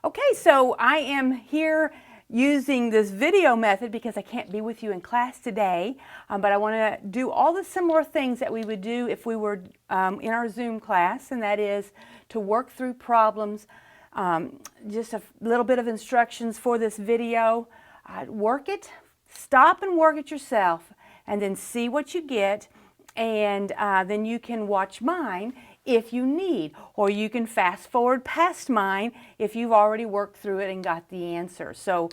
Okay, so I am here using this video method because I can't be with you in class today, but I want to do all the similar things that we would do if we were in our Zoom class, and that is to work through problems. Just a little bit of instructions for this video. Work it, stop and work it yourself, and then see what you get, and then you can watch mine if you need, or you can fast forward past mine if you've already worked through it and got the answer. So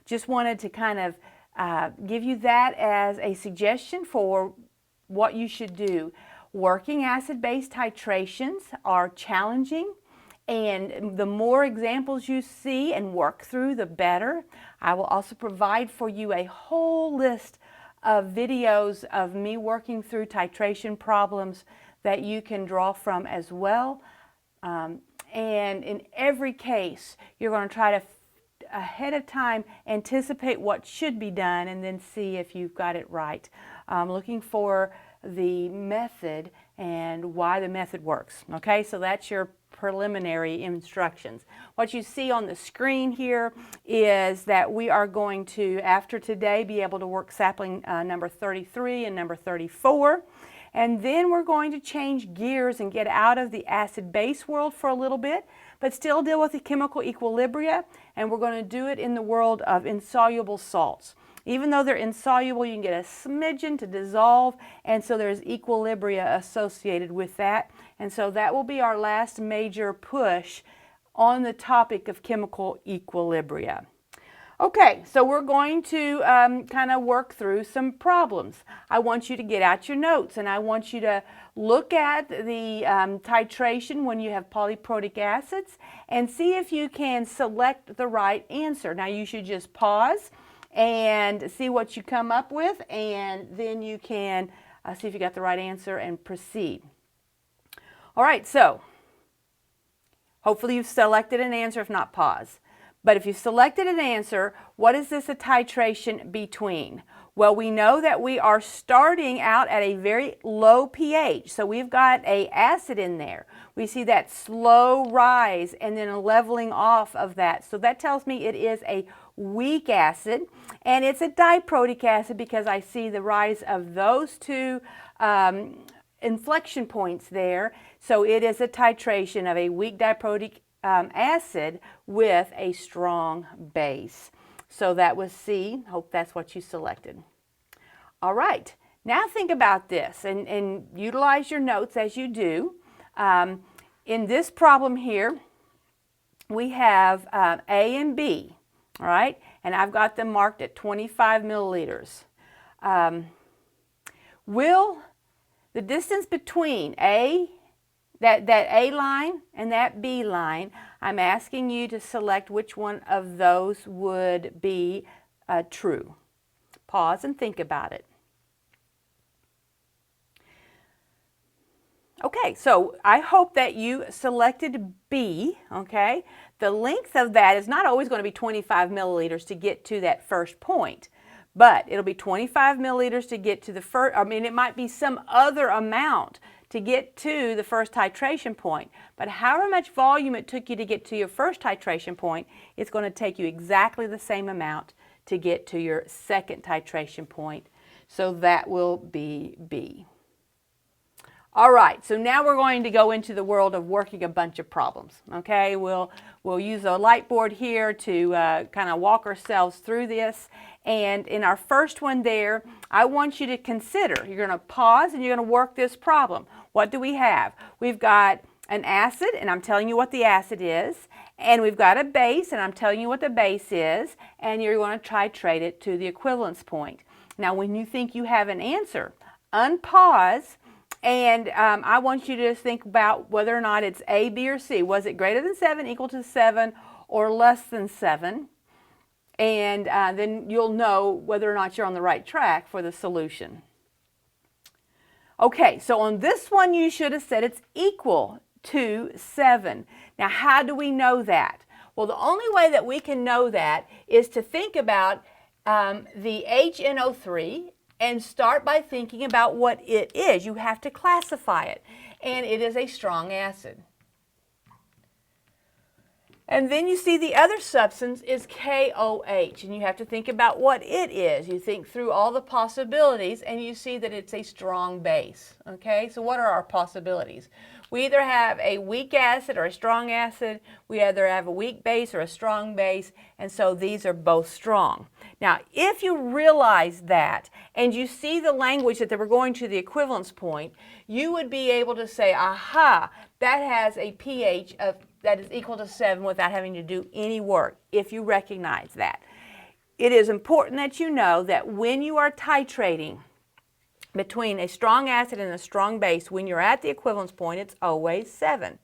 just wanted to kind of give you that as a suggestion for what you should do. Working acid-base titrations are challenging, and the more examples you see and work through, the better. I will also provide for you a whole list of videos of me working through titration problems that you can draw from as well. And in every case, you're going to try to ahead of time anticipate what should be done and then see if you've got it right. Looking for the method and why the method works. Okay, so that's your preliminary instructions. What you see on the screen here is that we are going to, after today, be able to work sapling number 33 and number 34. And then we're going to change gears and get out of the acid-base world for a little bit, but still deal with the chemical equilibria, and we're going to do it in the world of insoluble salts. Even though they're insoluble, you can get a smidgen to dissolve, and so there's equilibria associated with that. And so that will be our last major push on the topic of chemical equilibria. Okay, so we're going to kind of work through some problems. I want you to get out your notes, and I want you to look at the titration when you have polyprotic acids and see if you can select the right answer. Now you should just pause and see what you come up with, and then you can see if you got the right answer and proceed. All right, so hopefully you've selected an answer. If not, pause. But if you selected an answer, what is this a titration between? Well, we know that we are starting out at a very low pH. So we've got an acid in there. We see that slow rise and then a leveling off of that. So that tells me it is a weak acid, and it's a diprotic acid because I see the rise of those two inflection points there. So it is a titration of a weak diprotic acid with a strong base. So that was C. Hope that's what you selected. All right, now think about this and utilize your notes as you do. In this problem here, we have A and B, all right? And I've got them marked at 25 milliliters. Will the distance between that A line and that B line, I'm asking you to select which one of those would be true. Pause and think about it. Okay, so I hope that you selected B, okay? The length of that is not always going to be 25 milliliters to get to that first point, but it'll be 25 milliliters to get to the first, I mean, it might be some other amount to get to the first titration point. But however much volume it took you to get to your first titration point, it's going to take you exactly the same amount to get to your second titration point. So that will be B. All right, so now we're going to go into the world of working a bunch of problems. Okay, we'll use a light board here to kind of walk ourselves through this. And in our first one there, I want you to consider, you're going to pause and you're going to work this problem. What do we have? We've got an acid, and I'm telling you what the acid is, and we've got a base, and I'm telling you what the base is, and you're going to titrate it to the equivalence point. Now, when you think you have an answer, unpause, and I want you to think about whether or not it's A, B, or C. Was it greater than 7, equal to 7, or less than 7? And then you'll know whether or not you're on the right track for the solution. Okay, so on this one you should have said it's equal to 7. Now how do we know that? Well, the only way that we can know that is to think about the HNO3 and start by thinking about what it is. You have to classify it, and it is a strong acid. And then you see the other substance is KOH, and you have to think about what it is. You think through all the possibilities, and you see that it's a strong base. Okay, so what are our possibilities? We either have a weak acid or a strong acid. We either have a weak base or a strong base, and so these are both strong. Now, if you realize that, and you see the language that they were going to the equivalence point, you would be able to say, aha, that has a pH of that is equal to 7 without having to do any work, if you recognize that. It is important that you know that when you are titrating between a strong acid and a strong base, when you're at the equivalence point, it's always 7.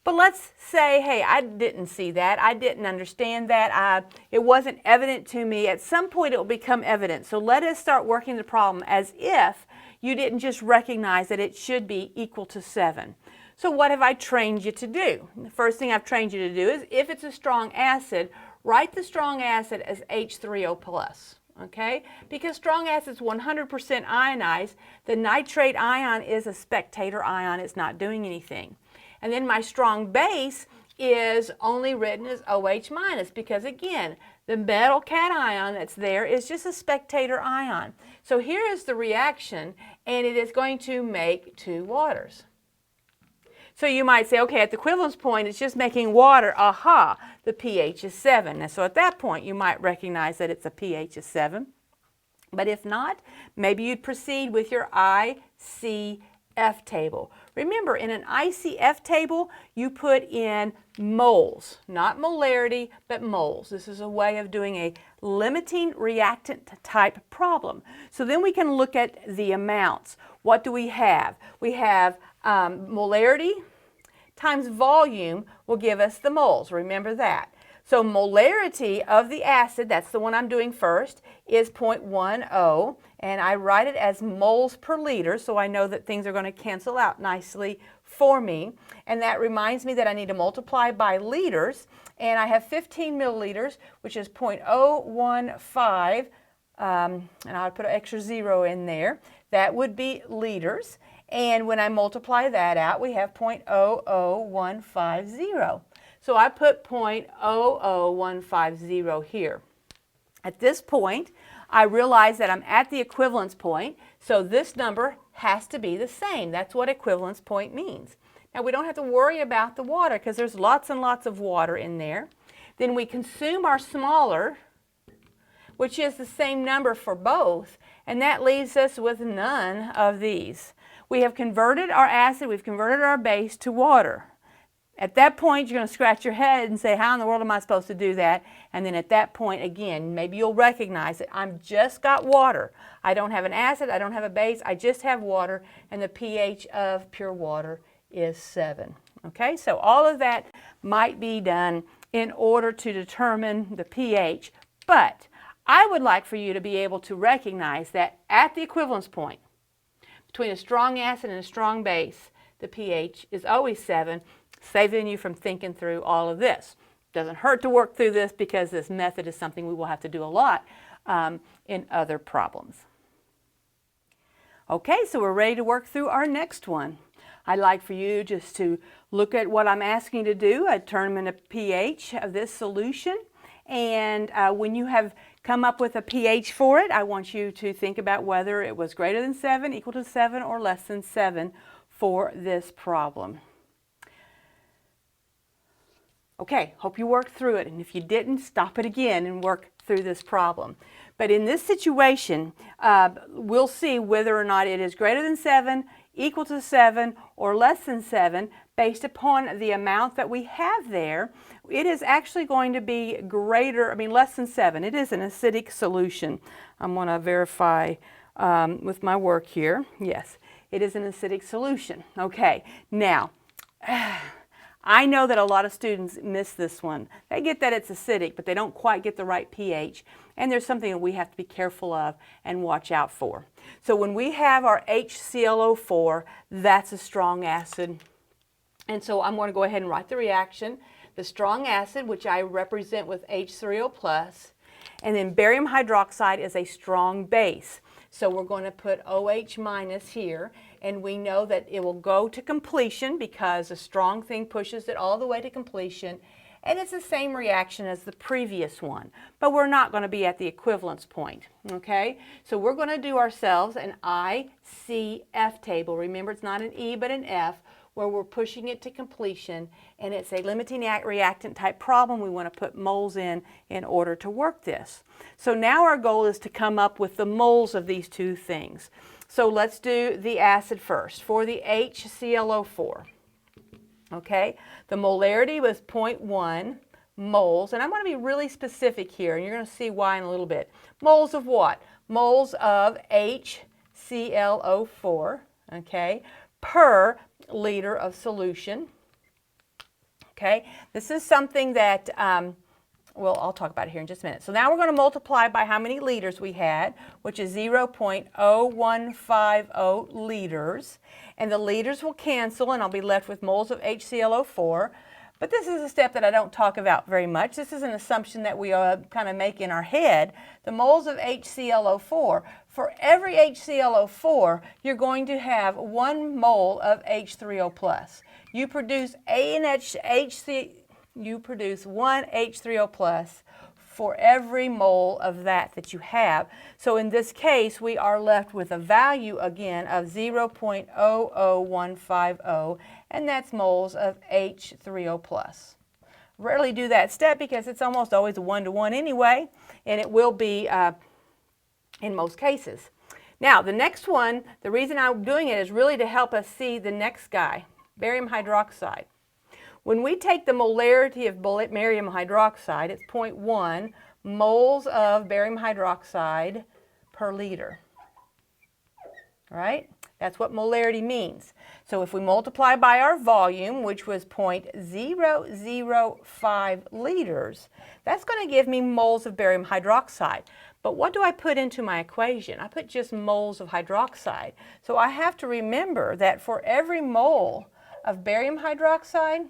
But let's say, hey, I didn't see that, I didn't understand that, it wasn't evident to me. At some point it will become evident. So let us start working the problem as if you didn't just recognize that it should be equal to 7. So what have I trained you to do? The first thing I've trained you to do is, if it's a strong acid, write the strong acid as H3O+. Okay? Because strong acid is 100% ionized, the nitrate ion is a spectator ion, it's not doing anything. And then my strong base is only written as OH- because again, the metal cation that's there is just a spectator ion. So here is the reaction, and it is going to make 2 waters. So you might say, okay, at the equivalence point, it's just making water. Aha, the pH is 7. And so at that point, you might recognize that it's a pH of 7. But if not, maybe you'd proceed with your ICF table. Remember, in an ICF table, you put in moles, not molarity, but moles. This is a way of doing a limiting reactant type problem. So then we can look at the amounts. What do we have? We have molarity times volume will give us the moles. Remember that. So molarity of the acid, that's the one I'm doing first, is 0.10, and I write it as moles per liter, so I know that things are going to cancel out nicely for me. And that reminds me that I need to multiply by liters, and I have 15 milliliters, which is 0.015, and I'll put an extra 0 in there. That would be liters. And when I multiply that out, we have 0.00150. So I put 0.00150 here. At this point, I realize that I'm at the equivalence point, so this number has to be the same. That's what equivalence point means. Now, we don't have to worry about the water because there's lots and lots of water in there. Then we consume our smaller, which is the same number for both, and that leaves us with none of these. We have converted our acid, we've converted our base to water. At that point, you're going to scratch your head and say, how in the world am I supposed to do that? And then at that point, again, maybe you'll recognize that I've just got water. I don't have an acid, I don't have a base, I just have water, and the pH of pure water is 7. Okay, so all of that might be done in order to determine the pH, but I would like for you to be able to recognize that at the equivalence point, between a strong acid and a strong base, the pH is always 7, saving you from thinking through all of this. Doesn't hurt to work through this because this method is something we will have to do a lot in other problems. Okay, so we're ready to work through our next one. I'd like for you just to look at what I'm asking you to do. I determine a pH of this solution, and when you have come up with a pH for it, I want you to think about whether it was greater than 7, equal to 7, or less than 7 for this problem. Okay, hope you worked through it, and if you didn't, stop it again and work through this problem. But in this situation, we'll see whether or not it is greater than 7, equal to 7, or less than 7 based upon the amount that we have there. It is actually going to be less than 7. It is an acidic solution. I'm going to verify with my work here. Yes, it is an acidic solution. Okay, now, I know that a lot of students miss this one. They get that it's acidic, but they don't quite get the right pH. And there's something that we have to be careful of and watch out for. So when we have our HClO4, that's a strong acid. And so I'm going to go ahead and write the reaction. The strong acid, which I represent with H3O+, and then barium hydroxide is a strong base. So we're going to put OH- here, and we know that it will go to completion because a strong thing pushes it all the way to completion, and it's the same reaction as the previous one, but we're not going to be at the equivalence point, okay? So we're going to do ourselves an ICF table. Remember, it's not an E but an F, where we're pushing it to completion, and it's a limiting reactant type problem. We want to put moles in order to work this. So now our goal is to come up with the moles of these two things. So let's do the acid first. For the HClO4, okay, the molarity was 0.1 moles, and I'm going to be really specific here, and you're going to see why in a little bit. Moles of what? Moles of HClO4, okay, per liter of solution. Okay, this is something that, well, I'll talk about it here in just a minute. So now we're going to multiply by how many liters we had, which is 0.0150 liters. And the liters will cancel, and I'll be left with moles of HClO4. But this is a step that I don't talk about very much. This is an assumption that we kind of make in our head. The moles of HClO4, for every HClO4, you're going to have 1 mole of H3O+. You produce one H3O+ for every mole of that you have. So in this case, we are left with a value again of 0.00150, and that's moles of H3O+. Rarely do that step because it's almost always a 1-to-1 anyway, and it will be in most cases. Now, the next one, the reason I'm doing it is really to help us see the next guy, barium hydroxide. When we take the molarity of barium hydroxide, it's 0.1 moles of barium hydroxide per liter. Right? That's what molarity means. So if we multiply by our volume, which was 0.005 liters, that's going to give me moles of barium hydroxide. But what do I put into my equation? I put just moles of hydroxide. So I have to remember that for every mole of barium hydroxide,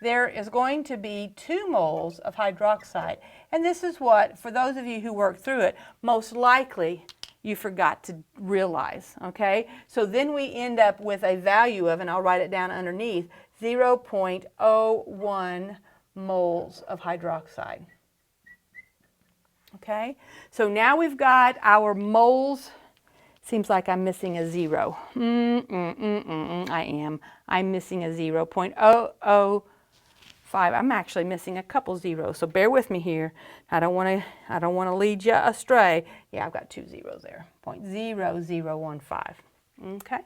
there is going to be 2 moles of hydroxide. And this is what, for those of you who worked through it, most likely you forgot to realize, okay? So then we end up with a value of, and I'll write it down underneath, 0.01 moles of hydroxide. Okay? So now we've got our moles. Seems like I'm missing a 0. I am. I'm missing a 0.005. I'm actually missing a couple zeros, so bear with me here. I don't want to lead you astray. Yeah, I've got 2 zeros there. 0.0015. Okay.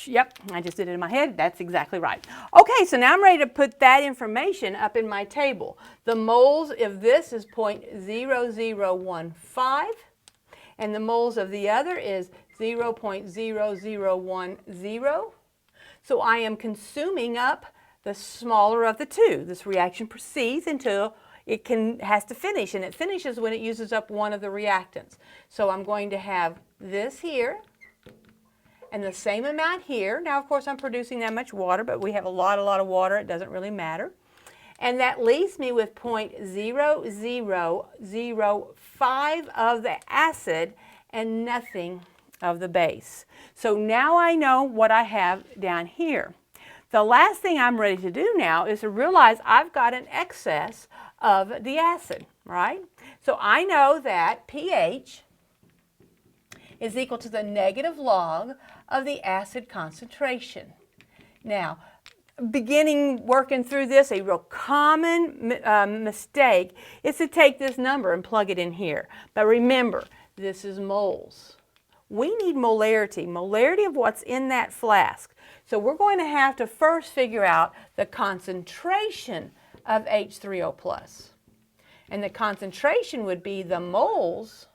Yep, I just did it in my head. That's exactly right. Okay, so now I'm ready to put that information up in my table. The moles of this is 0.0015, and the moles of the other is 0.0010. So I am consuming up the smaller of the two. This reaction proceeds until it has to finish, and it finishes when it uses up one of the reactants. So I'm going to have this here, and the same amount here. Now, of course, I'm producing that much water, but we have a lot of water. It doesn't really matter. And that leaves me with 0.0005 of the acid and nothing of the base. So now I know what I have down here. The last thing I'm ready to do now is to realize I've got an excess of the acid, right? So I know that pH is equal to the negative log of the acid concentration. Now, working through this, a real common mistake is to take this number and plug it in here. But remember, this is moles. We need molarity of what's in that flask. So we're going to have to first figure out the concentration of H3O+. And the concentration would be the moles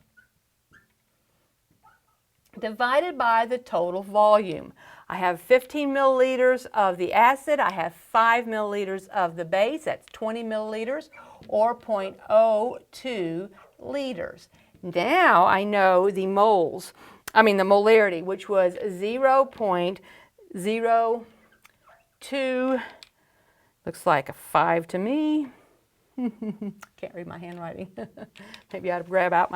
divided by the total volume. I have 15 milliliters of the acid. I have 5 milliliters of the base. That's 20 milliliters, or 0.02 liters. Now I know the molarity, which was 0.02, looks like a 5 to me. Can't read my handwriting. Maybe I ought to grab out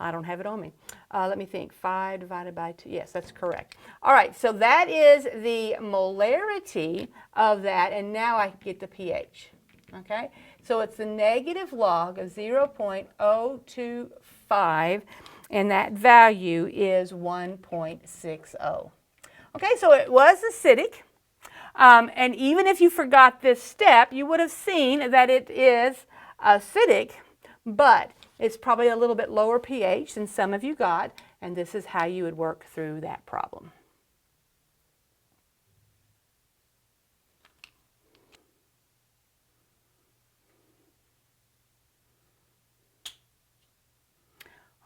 I don't have it on me. Let me think, 5 divided by 2. Yes, that's correct. All right, so that is the molarity of that, and now I get the pH. Okay, so it's the negative log of 0.025, and that value is 1.60. Okay, so it was acidic. And even if you forgot this step, you would have seen that it is acidic, but it's probably a little bit lower pH than some of you got, and this is how you would work through that problem.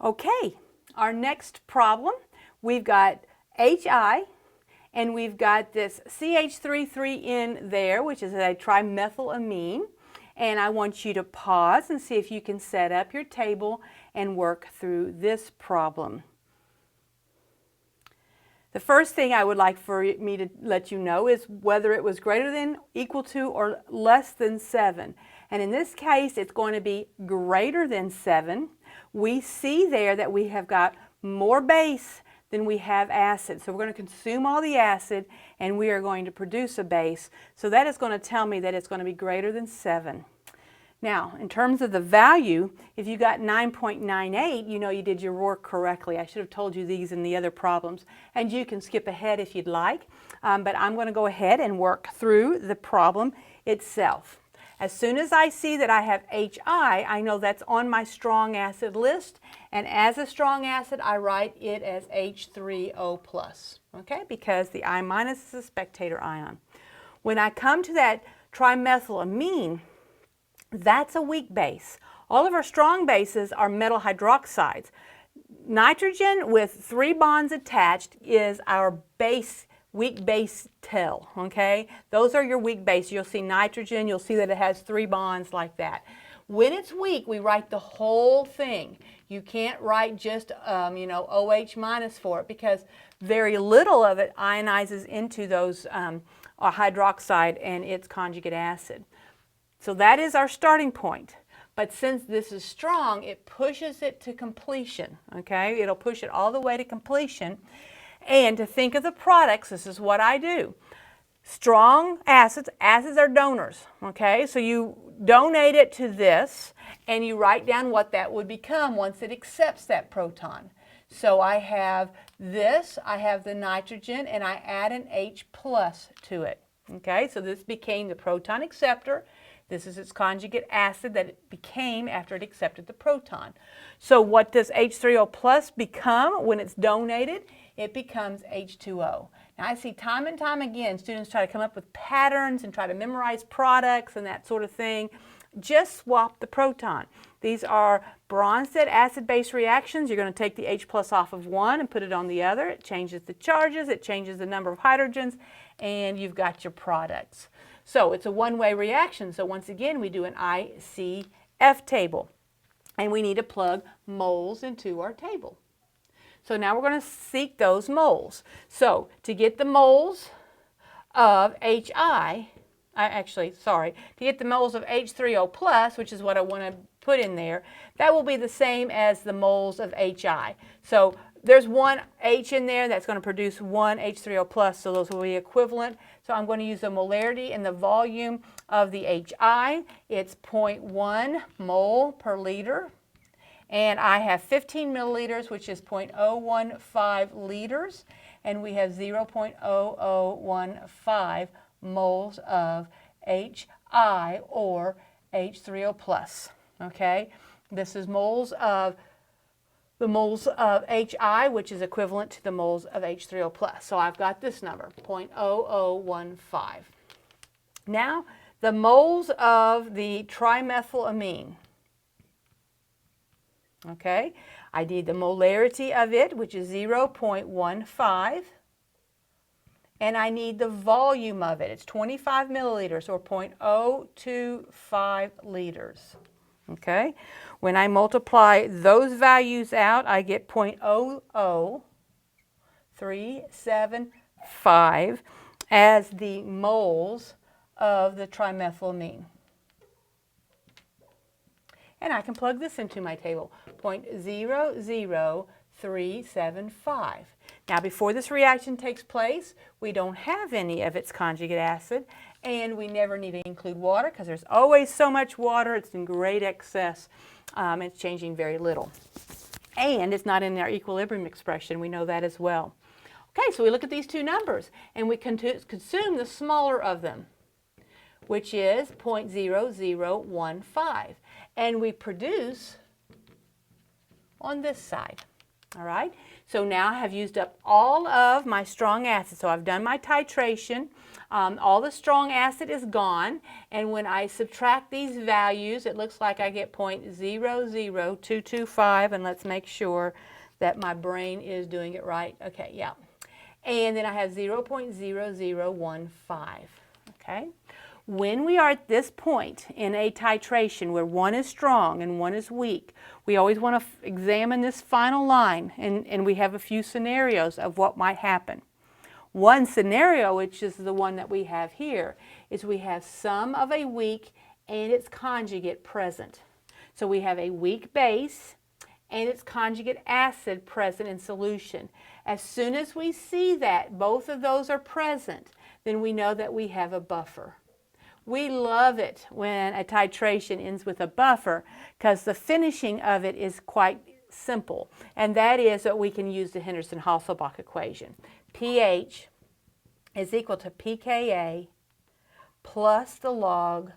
Okay, our next problem, we've got HI, and we've got this CH3 in there, which is a trimethylamine. And I want you to pause and see if you can set up your table and work through this problem. The first thing I would like for me to let you know is whether it was greater than, equal to, or less than 7. And in this case, it's going to be greater than 7. We see there that we have got more base than we have acid. So we're going to consume all the acid and we are going to produce a base. So that is going to tell me that it's going to be greater than 7. Now, in terms of the value, if you got 9.98, you know you did your work correctly. I should have told you these in the other problems. And you can skip ahead if you'd like. But I'm going to go ahead and work through the problem itself. As soon as I see that I have HI, I know that's on my strong acid list. And as a strong acid, I write it as H3O+, okay? Because the I- is a spectator ion. When I come to that trimethylamine, that's a weak base. All of our strong bases are metal hydroxides. Nitrogen with 3 bonds attached is our base, weak base tail, okay? Those are your weak base. You'll see nitrogen, you'll see that it has 3 bonds like that. When it's weak, we write the whole thing. You can't write just, OH- for it because very little of it ionizes into those hydroxide and its conjugate acid. So that is our starting point. But since this is strong, it pushes it to completion, okay? It'll push it all the way to completion. And to think of the products, this is what I do. Strong acids, acids are donors, okay? So you donate it to this, and you write down what that would become once it accepts that proton. So I have this, I have the nitrogen, and I add an H+ to it, okay? So this became the proton acceptor. This is its conjugate acid that it became after it accepted the proton. So what does H3O+ become when it's donated? It becomes H2O. Now I see time and time again students try to come up with patterns and try to memorize products and that sort of thing. Just swap the proton. These are Bronsted acid-base reactions. You're going to take the H+ off of one and put it on the other. It changes the charges, it changes the number of hydrogens, and you've got your products. So it's a one-way reaction. So once again, we do an ICF table. And we need to plug moles into our table. So now we're going to seek those moles. So to get the moles of HI, to get the moles of H3O+, which is what I want to put in there, that will be the same as the moles of HI. So there's one H in there that's going to produce one H3O+, so those will be equivalent. So I'm going to use the molarity and the volume of the HI. It's 0.1 mole per liter. And I have 15 milliliters, which is 0.015 liters. And we have 0.0015 moles of HI, or H3O+. Okay? This is moles of the moles of HI, which is equivalent to the moles of H3O+. So I've got this number, 0.0015. Now, the moles of the trimethylamine. Okay, I need the molarity of it, which is 0.15. And I need the volume of it. It's 25 milliliters, or 0.025 liters. Okay, when I multiply those values out, I get 0.00375 as the moles of the trimethylamine. And I can plug this into my table, 0.00 375. Now, before this reaction takes place, we don't have any of its conjugate acid, and we never need to include water because there's always so much water. It's in great excess. It's changing very little. And it's not in our equilibrium expression. We know that as well. Okay, so we look at these two numbers, and we consume the smaller of them, which is 0.0015. And we produce on this side. All right, so now I have used up all of my strong acid. So I've done my titration. All the strong acid is gone, and when I subtract these values, it looks like I get 0.00225, and let's make sure that my brain is doing it right. Okay, yeah. And then I have 0.0015, okay? When we are at this point in a titration where one is strong and one is weak, we always want to examine this final line, and we have a few scenarios of what might happen. One scenario, which is the one that we have here, is we have some of a weak and its conjugate present. So we have a weak base and its conjugate acid present in solution. As soon as we see that both of those are present, then we know that we have a buffer. We love it when a titration ends with a buffer because the finishing of it is quite simple, and that is that we can use the Henderson-Hasselbalch equation. pH is equal to pKa plus the log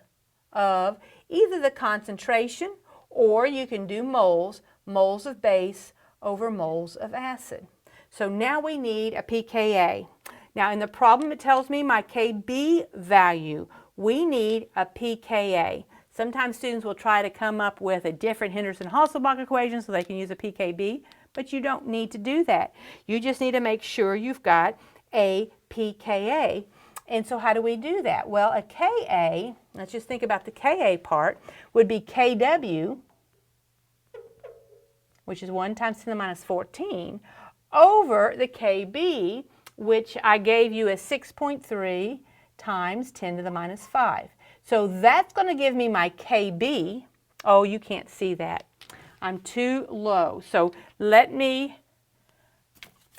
of either the concentration, or you can do moles, moles of base over moles of acid. So now we need a pKa. Now in the problem it tells me my Kb value. We need a pKa. Sometimes students will try to come up with a different Henderson-Hasselbalch equation so they can use a pKb, but you don't need to do that. You just need to make sure you've got a pKa. And so how do we do that? Well, a Ka, let's just think about the Ka part, would be Kw, which is 1 times 10 to the minus 14, over the Kb, which I gave you as 6.3 times 10 to the minus 5. So that's going to give me my Kb. Oh, you can't see that. I'm too low. So let me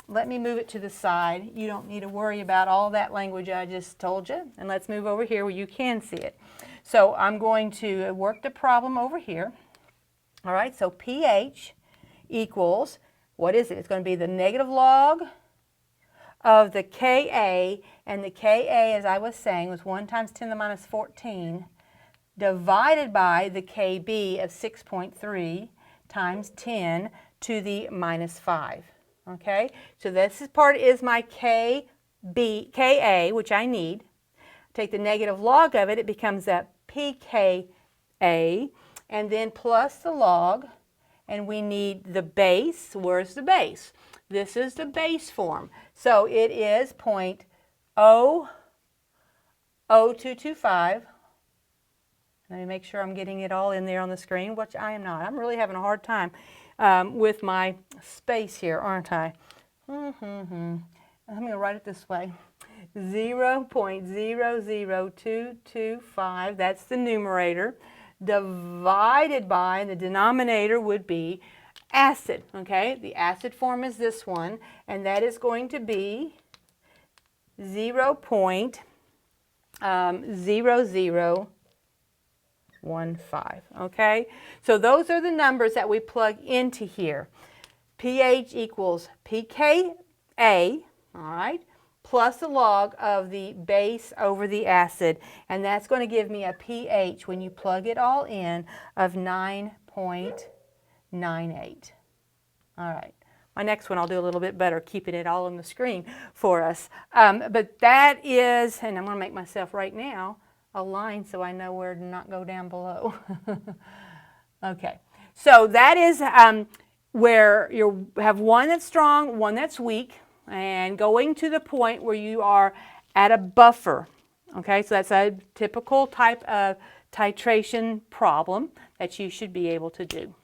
move it to the side. You don't need to worry about all that language I just told you. And let's move over here where you can see it. So I'm going to work the problem over here. All right, so pH equals, what is it? It's going to be the negative log of the Ka, and the Ka, as I was saying, was 1 times 10 to the minus 14 divided by the Kb of 6.3 times 10 to the minus 5. Okay, so this part is my Ka, which I need. Take the negative log of it, it becomes a pKa, and then plus the log, and we need the base. Where's the base? This is the base form. So it is 0.00225. Let me make sure I'm getting it all in there on the screen, which I am not. I'm really having a hard time with my space here, aren't I? I'm going to write it this way. 0.00225, that's the numerator, divided by, the denominator would be acid, okay? The acid form is this one, and that is going to be 0.0015, okay? So those are the numbers that we plug into here. pH equals pKa, all right, plus the log of the base over the acid, and that's going to give me a pH, when you plug it all in, of 9.98. All right. My next one I'll do a little bit better, keeping it all on the screen for us. But that is, and I'm going to make myself right now a line so I know where to not go down below. Okay. So that is where you have one that's strong, one that's weak, and going to the point where you are at a buffer. Okay, so that's a typical type of titration problem that you should be able to do.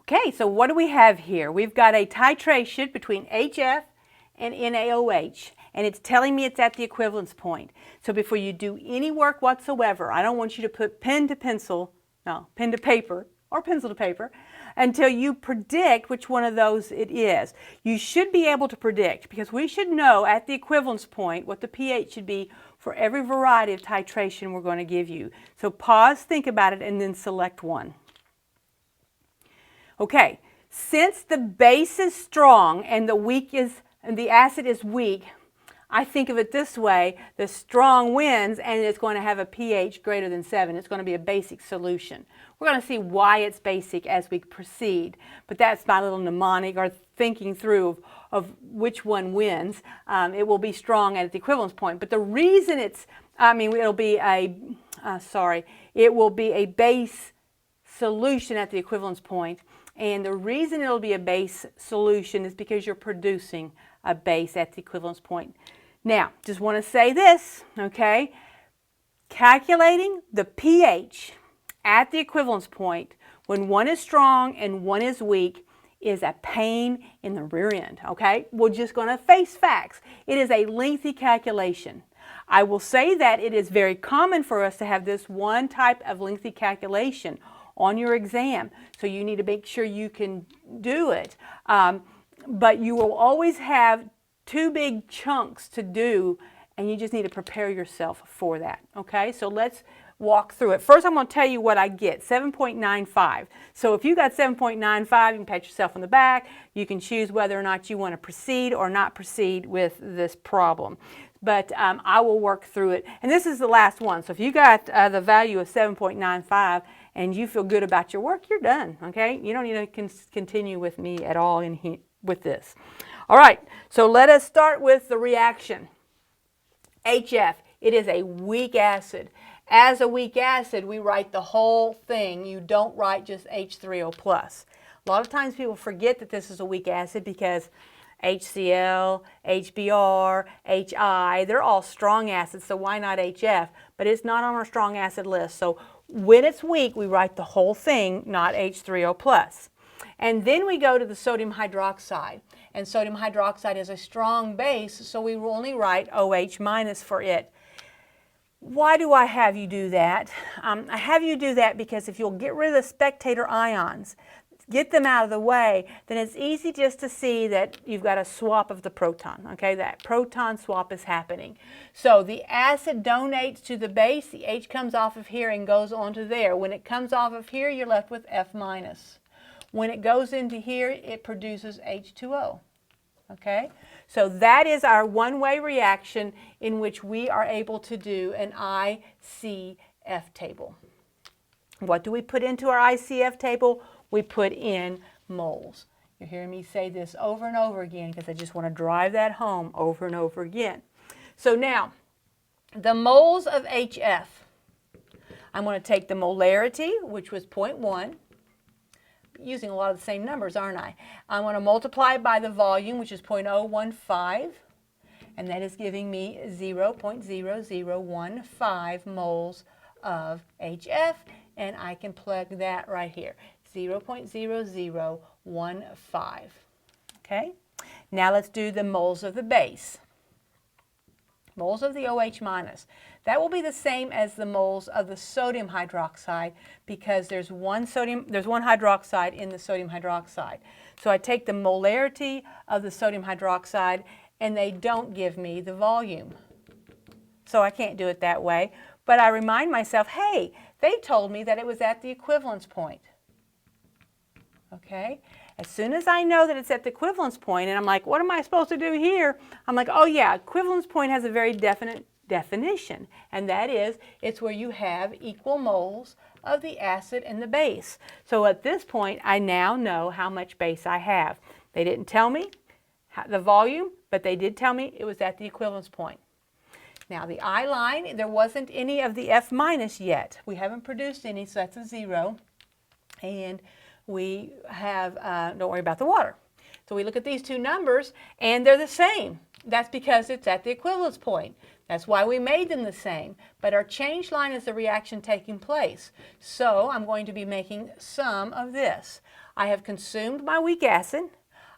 Okay, so what do we have here? We've got a titration between HF and NaOH, and it's telling me it's at the equivalence point. So before you do any work whatsoever, I don't want you to put pen to pencil, no, pen to paper, or pencil to paper, until you predict which one of those it is. You should be able to predict because we should know at the equivalence point what the pH should be for every variety of titration we're going to give you. So pause, think about it, and then select one. Okay, since the base is strong and the acid is weak, I think of it this way: the strong wins, and it's going to have a pH greater than 7. It's going to be a basic solution. We're going to see why it's basic as we proceed, but that's my little mnemonic or thinking through of which one wins. It will be strong at the equivalence point, but the reason it will be a base solution at the equivalence point, and the reason it'll be a base solution is because you're producing a base at the equivalence point. Now, just want to say this, okay? Calculating the pH at the equivalence point when one is strong and one is weak is a pain in the rear end, okay? We're just going to face facts. It is a lengthy calculation. I will say that it is very common for us to have this one type of lengthy calculation on your exam, so you need to make sure you can do it. But you will always have two big chunks to do, and you just need to prepare yourself for that, okay? So let's walk through it. First, I'm going to tell you what I get, 7.95. So if you got 7.95, you can pat yourself on the back. You can choose whether or not you want to proceed or not proceed with this problem. But I will work through it. And this is the last one. So if you got the value of 7.95 and you feel good about your work, you're done, okay? You don't need to continue with me at all with this. All right, so let us start with the reaction. HF, it is a weak acid. As a weak acid, we write the whole thing. You don't write just H3O+. A lot of times people forget that this is a weak acid because HCl, HBr, HI, they're all strong acids, so why not HF? But it's not on our strong acid list. So when it's weak, we write the whole thing, not H3O+. And then we go to the sodium hydroxide. And sodium hydroxide is a strong base, so we will only write OH- for it. Why do I have you do that? I have you do that because if you'll get rid of the spectator ions, get them out of the way, then it's easy just to see that you've got a swap of the proton, okay? That proton swap is happening. So the acid donates to the base, the H comes off of here and goes on to there. When it comes off of here, you're left with F-. When it goes into here, it produces H2O, okay? So that is our one-way reaction in which we are able to do an ICF table. What do we put into our ICF table? We put in moles. You're hearing me say this over and over again because I just want to drive that home over and over again. So now, the moles of HF, I'm going to take the molarity, which was 0.1, using a lot of the same numbers, aren't I? I'm going to multiply by the volume, which is 0.015, and that is giving me 0.0015 moles of HF, and I can plug that right here, 0.0015. Okay? Now let's do the moles of the base. Moles of the OH-. That will be the same as the moles of the sodium hydroxide because there's one hydroxide in the sodium hydroxide. So I take the molarity of the sodium hydroxide and they don't give me the volume. So I can't do it that way. But I remind myself, hey, they told me that it was at the equivalence point. Okay? As soon as I know that it's at the equivalence point, and I'm like, what am I supposed to do here? I'm like, oh yeah, equivalence point has a very definite definition, and that is, it's where you have equal moles of the acid and the base. So at this point, I now know how much base I have. They didn't tell me the volume, but they did tell me it was at the equivalence point. Now the I line, there wasn't any of the F- yet. We haven't produced any, so that's a 0. And we have, don't worry about the water. So we look at these two numbers and they're the same. That's because it's at the equivalence point. That's why we made them the same. But our change line is the reaction taking place. So I'm going to be making some of this. I have consumed my weak acid.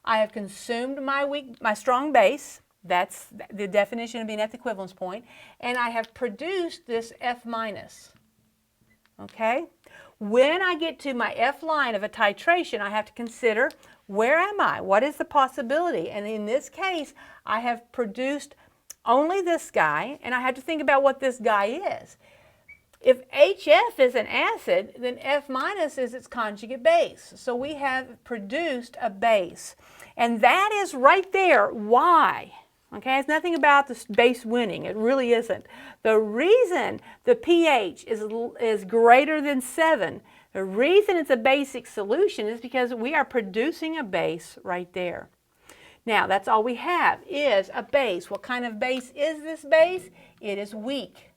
I have consumed my strong base. That's the definition of being at the equivalence point. And I have produced this F-. okay? When I get to my F line of a titration, I have to consider, where am I? What is the possibility? And in this case, I have produced only this guy, and I have to think about what this guy is. If HF is an acid, then F minus is its conjugate base. So we have produced a base. And that is right there why. Okay, it's nothing about the base winning. It really isn't. The reason the pH is greater than 7, the reason it's a basic solution is because we are producing a base right there. Now, that's all we have is a base. What kind of base is this base? It is weak.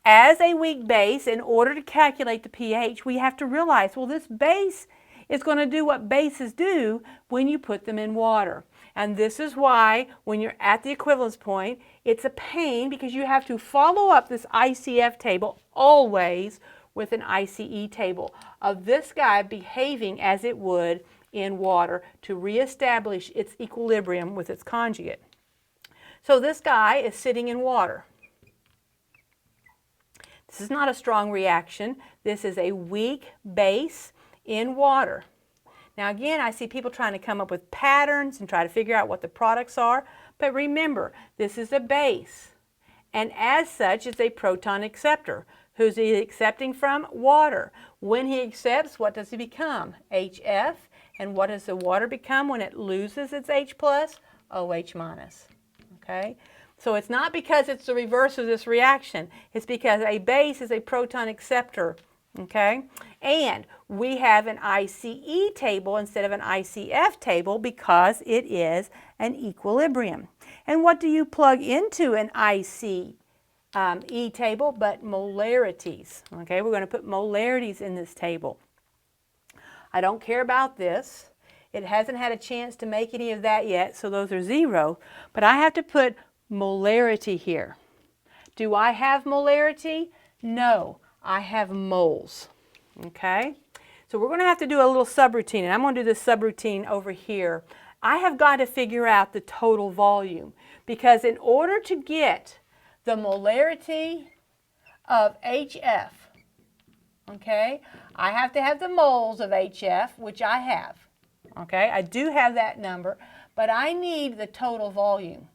As a weak base, in order to calculate the pH, we have to realize, well, this base is going to do what bases do when you put them in water. And this is why, when you're at the equivalence point, it's a pain because you have to follow up this ICF table always with an ICE table of this guy behaving as it would in water to reestablish its equilibrium with its conjugate. So this guy is sitting in water. This is not a strong reaction. This is a weak base in water. Now again, I see people trying to come up with patterns and try to figure out what the products are. But remember, this is a base. And as such, it's a proton acceptor. Who's he accepting from? Water. When he accepts, what does he become? HF. And what does the water become when it loses its H plus? OH minus. Okay? So it's not because it's the reverse of this reaction. It's because a base is a proton acceptor. Okay? And we have an ICE table instead of an ICF table because it is an equilibrium. And what do you plug into an ICE table but molarities? Okay, we're going to put molarities in this table. I don't care about this. It hasn't had a chance to make any of that yet, so those are 0. But I have to put molarity here. Do I have molarity? No. I have moles, okay? So we're going to have to do a little subroutine, and I'm going to do this subroutine over here. I have got to figure out the total volume because in order to get the molarity of HF, okay, I have to have the moles of HF, which I have, okay? I do have that number, but I need the total volume,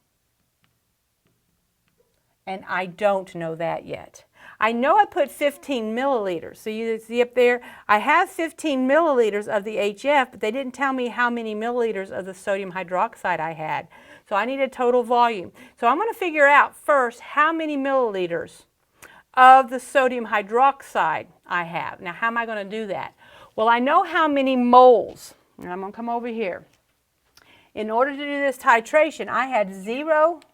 and I don't know that yet. I know I put 15 milliliters. So you see up there, I have 15 milliliters of the HF, but they didn't tell me how many milliliters of the sodium hydroxide I had. So I need a total volume. So I'm going to figure out first how many milliliters of the sodium hydroxide I have. Now, how am I going to do that? Well, I know how many moles. And I'm going to come over here. In order to do this titration, I had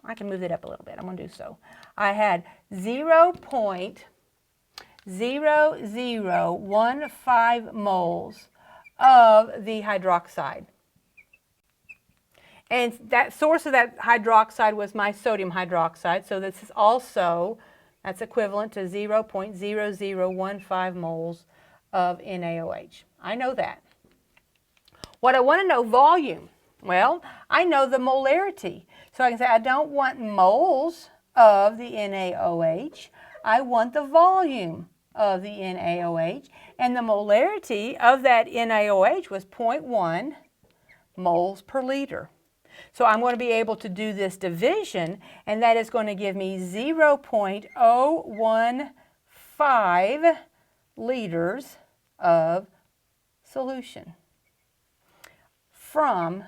I can move it up a little bit. I'm going to do so. I had 0.0015 moles of the hydroxide. And that source of that hydroxide was my sodium hydroxide. So this is also, that's equivalent to 0.0015 moles of NaOH. I know that. What I want to know, volume. Well, I know the molarity. So I can say I don't want moles of the NaOH. I want the volume of the NaOH. And the molarity of that NaOH was 0.1 moles per liter. So I'm going to be able to do this division, and that is going to give me 0.015 liters of solution from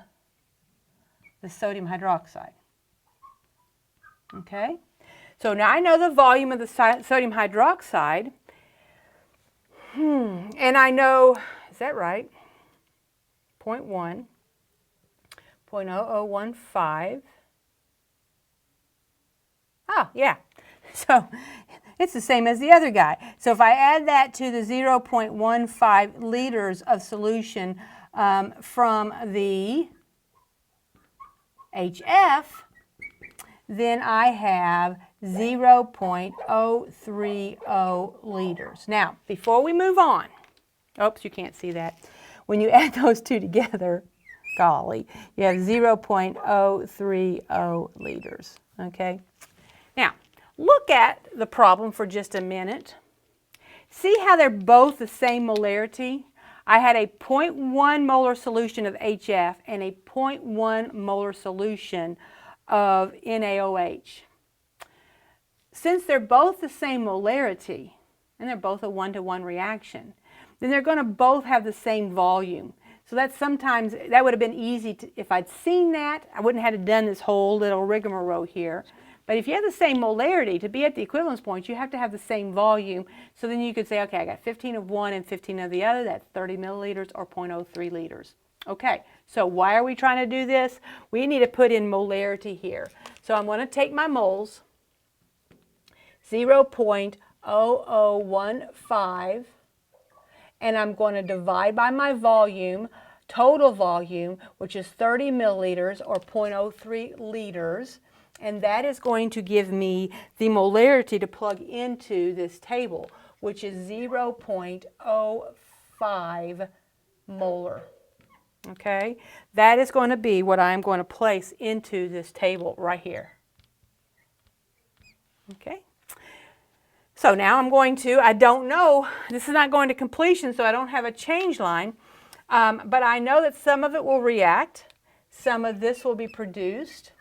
the sodium hydroxide. Okay? So now I know the volume of the sodium hydroxide. And I know, is that right? 0.1, 0.0015. Oh, yeah. So it's the same as the other guy. So if I add that to the 0.15 liters of solution from the HF, then I have 0.030 liters. Now, before we move on, oops, you can't see that. When you add those two together, golly, you have 0.030 liters, okay? Now, look at the problem for just a minute. See how they're both the same molarity? I had a 0.1 molar solution of HF and a 0.1 molar solution of NaOH. Since they're both the same molarity, and they're both a 1-to-1 reaction, then they're going to both have the same volume. So that's sometimes, that would have been easy to, if I'd seen that, I wouldn't have had to done this whole little rigmarole here. But if you have the same molarity, to be at the equivalence point, you have to have the same volume. So then you could say, okay, I got 15 of one and 15 of the other. That's 30 milliliters or 0.03 liters. Okay, so why are we trying to do this? We need to put in molarity here. So I'm going to take my moles, 0.0015, and I'm going to divide by my volume, total volume, which is 30 milliliters or 0.03 liters. And that is going to give me the molarity to plug into this table, which is 0.05 molar. Okay, that is going to be what I'm going to place into this table right here. Okay, so now I'm going to, I don't know, this is not going to completion, so I don't have a change line, but I know that some of it will react, some of this will be produced.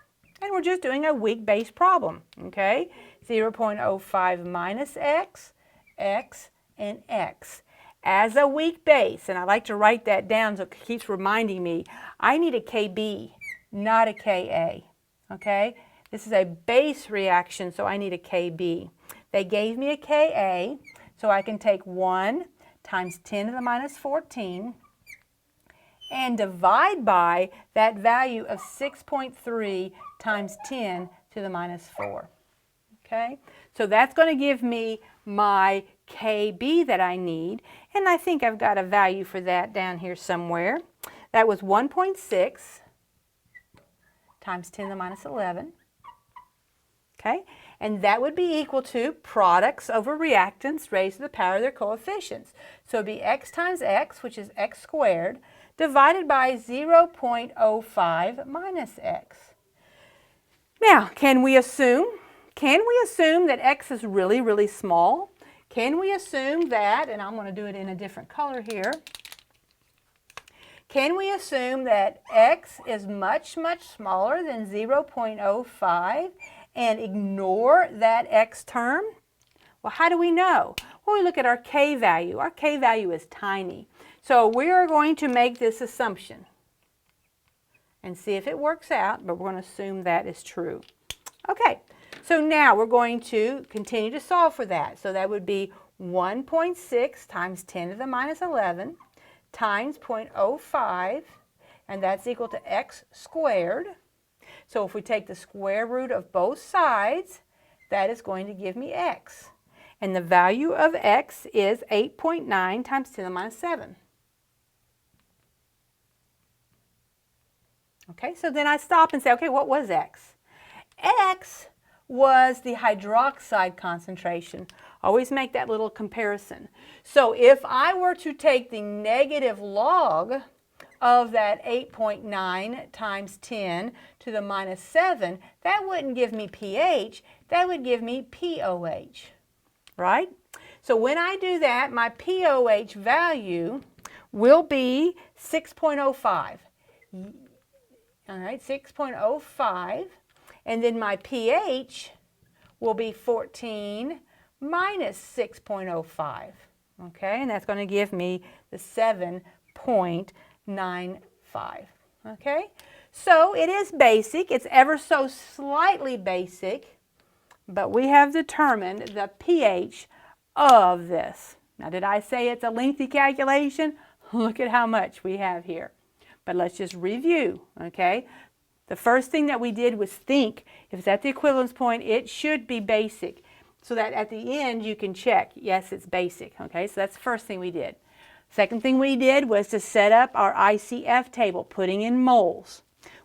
And we're just doing a weak-based problem, okay? 0.05 minus x, x, and x. As a weak base, and I like to write that down so it keeps reminding me, I need a Kb, not a Ka, okay? This is a base reaction, so I need a Kb. They gave me a Ka, so I can take 1 times 10 to the minus 14 and divide by that value of 6.3 times 10 to the minus 4. Okay, so that's going to give me my Kb that I need, and I think I've got a value for that down here somewhere. That was 1.6 times 10 to the minus 11. Okay, and that would be equal to products over reactants raised to the power of their coefficients. So it would be x times x, which is x squared, divided by 0.05 minus x. Now, can we assume that x is really, really small? Can we assume that, and I'm going to do it in a different color here, can we assume that x is much, much smaller than 0.05 and ignore that x term? Well, how do we know? Well, we look at our K value. Our K value is tiny. So we are going to make this assumption and see if it works out, but we're going to assume that is true. Okay, so now we're going to continue to solve for that. So that would be 1.6 times 10 to the minus 11 times 0.05, and that's equal to x squared. So if we take the square root of both sides, that is going to give me x. And the value of x is 8.9 times 10 to the minus 7. Okay, so then I stop and say, okay, what was x? X was the hydroxide concentration. Always make that little comparison. So if I were to take the negative log of that 8.9 times 10 to the minus 7, that wouldn't give me pH, that would give me POH, right? So when I do that, my POH value will be 6.05. All right, 6.05, and then my pH will be 14 minus 6.05, okay, and that's going to give me the 7.95, okay? So it is basic, it's ever so slightly basic, but we have determined the pH of this. Now, did I say it's a lengthy calculation? Look at how much we have here. But let's just review, okay? The first thing that we did was think, if it's at the equivalence point, it should be basic. So that at the end you can check, yes, it's basic, okay? So that's the first thing we did. Second thing we did was to set up our ICF table, putting in moles.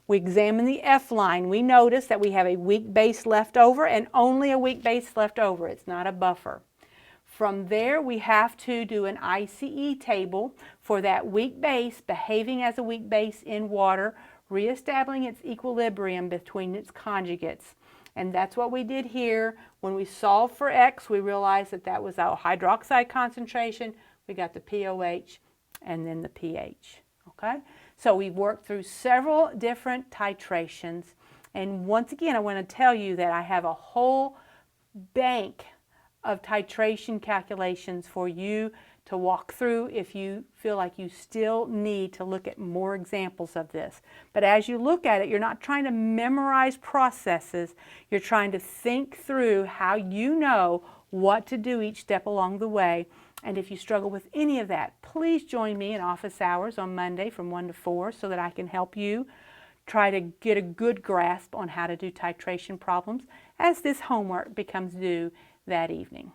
We examined the F line. We noticed that we have a weak base left over and only a weak base left over. It's not a buffer. From there, we have to do an ICE table for that weak base behaving as a weak base in water, reestablishing its equilibrium between its conjugates. And that's what we did here. When we solved for X, we realized that that was our hydroxide concentration. We got the pOH and then the pH. Okay? So we've worked through several different titrations. And once again, I want to tell you that I have a whole bank of titration calculations for you to walk through if you feel like you still need to look at more examples of this. But as you look at it, you're not trying to memorize processes. You're trying to think through how you know what to do each step along the way. And if you struggle with any of that, please join me in office hours on Monday from 1 to 4 so that I can help you try to get a good grasp on how to do titration problems as this homework becomes due that evening.